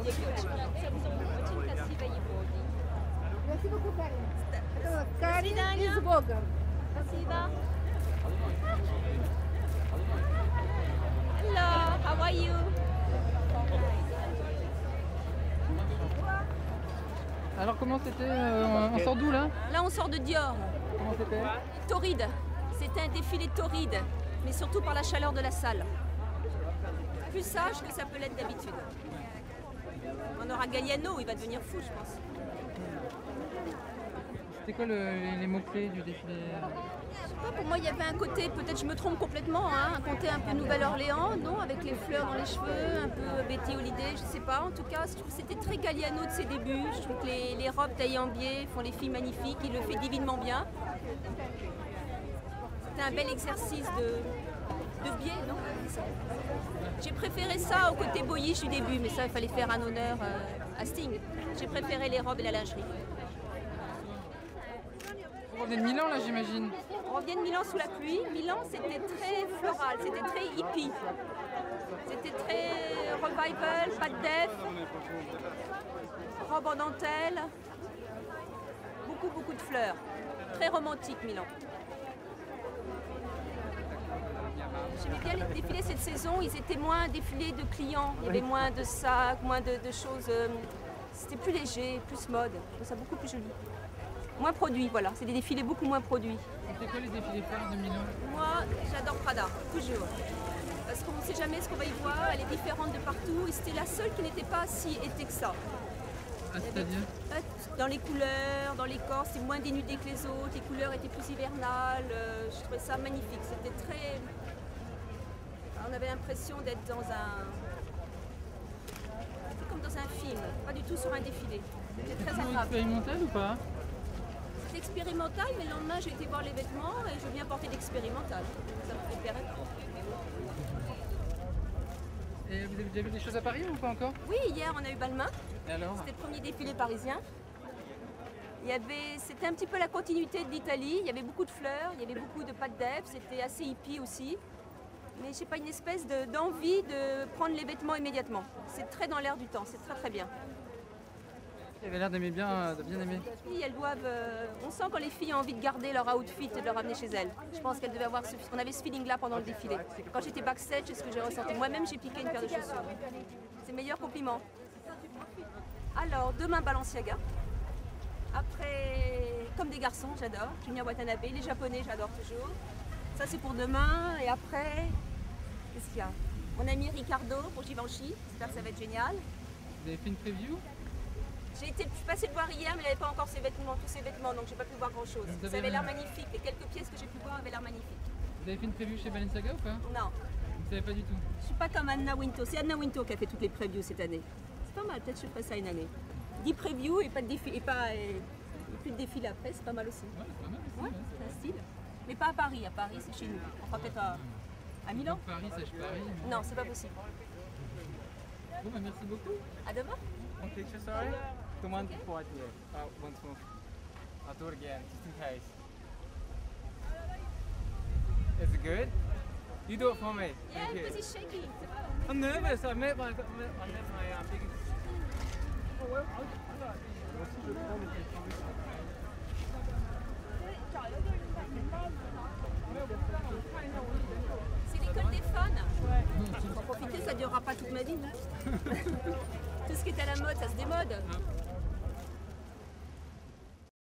Очень красивые ивоги. Merci beaucoup, Karine. До Karine свидания. из Бога. Спасибо. Hello, how are you? Alors comment c'était on sort d'où là? Là, on sort de Dior. Comment c'était? Torride. C'était un défilé torride, mais surtout par la chaleur de la salle. Plus sage que ça peut l'être d'habitude. On aura Galliano, il va devenir fou, je pense. C'était quoi les mots-clés du défilé? Je sais pas, pour moi, il y avait un côté, peut-être je me trompe complètement, hein, un côté un peu Nouvelle-Orléans, non, avec les fleurs dans les cheveux, un peu Betty Holiday, je sais pas. En tout cas, je trouve que c'était très Galliano de ses débuts. Je trouve que les robes taillées en biais font les filles magnifiques. Il le fait divinement bien. C'était un bel exercice de biais, non? J'ai préféré ça au côté boyish du début, mais ça, il fallait faire un honneur à Sting. J'ai préféré les robes et la lingerie. Vous revenez de Milan là, j'imagine? On revient de Milan sous la pluie. Milan, c'était très floral, c'était très hippie. C'était très revival, pas de def, robe en dentelle, beaucoup de fleurs. Très romantique, Milan. J'aimais bien les défilés cette saison, ils étaient moins défilés de clients, il y avait moins de sacs, moins de choses. C'était plus léger, plus mode. Je trouve ça beaucoup plus joli. Moins produit, voilà. C'est des défilés beaucoup moins produits. C'était quoi les défilés phares de Milan? Moi, j'adore Prada, toujours. Parce qu'on ne sait jamais ce qu'on va y voir, elle est différente de partout. Et c'était la seule qui n'était pas si été que ça. Ah, c'est-à-dire? Dans les couleurs, dans les corps, c'est moins dénudé que les autres. Les couleurs étaient plus hivernales. Je trouvais ça magnifique. C'était très... On avait l'impression d'être dans un... C'était comme dans un film, pas du tout sur un défilé. C'était très agréable. Expérimental ou pas? C'est expérimental, mais le lendemain j'ai été voir les vêtements et je viens porter l'expérimental. Ça me fait plaisir. Et vous avez déjà vu des choses à Paris ou pas encore? Oui, hier on a eu Balmain. Et alors? C'était le premier défilé parisien. C'était un petit peu la continuité de l'Italie. Il y avait beaucoup de fleurs, il y avait beaucoup de pâtes d'Ève, c'était assez hippie aussi. Mais je sais pas, une espèce d'envie de prendre les vêtements immédiatement. C'est très dans l'air du temps, c'est très bien. Il avait l'air d'aimer bien, de bien aimer. Oui, elles doivent. On sent quand les filles ont envie de garder leur outfit et de le ramener chez elles. Je pense qu'elles devaient avoir on avait ce feeling-là pendant le défilé. Quand j'étais backstage, c'est ce que j'ai ressenti. Moi-même, j'ai piqué une paire de chaussures. C'est le meilleur compliment. Alors, demain, Balenciaga. Après, comme des garçons, j'adore. Junya Watanabe, les Japonais, j'adore toujours. Ça, c'est pour demain. Et après, qu'est-ce qu'il y a? Mon ami Ricardo pour Givenchy. J'espère que ça va être génial. Vous avez fait une preview? Je suis passée le voir hier, mais il n'avait pas encore ses vêtements, tous ses vêtements, donc j'ai pas pu voir grand chose. Ça avait l'air magnifique. Les quelques pièces que j'ai pu voir avaient l'air magnifiques. Vous avez fait une preview chez Balenciaga ou pas? Non. Vous savez pas du tout? Je suis pas comme Anna Wintour. C'est Anna Wintour qui a fait toutes les previews cette année. C'est pas mal, peut-être que je ferai ça une année. 10 previews et pas de défilé, et plus de défilé après, c'est pas mal aussi. Ouais, c'est pas mal aussi. Ouais, c'est un style. Mais pas à Paris, c'est chez nous. On fera peut-être à Milan. Donc Paris, sèche Paris. Mais... Non, c'est pas possible. Bon, bah, merci beaucoup. À demain. One picture, sorry? The one before it here. Once more. I'll do it again, just in case. Is it good? You do it for me. Yeah, Thank you. because he's shaking. I'm nervous. I met my biggest... C'est l'école des fans. Pour profiter, ça ne durera pas toute ma vie. Tout ce qui est à la mode, ça se démode.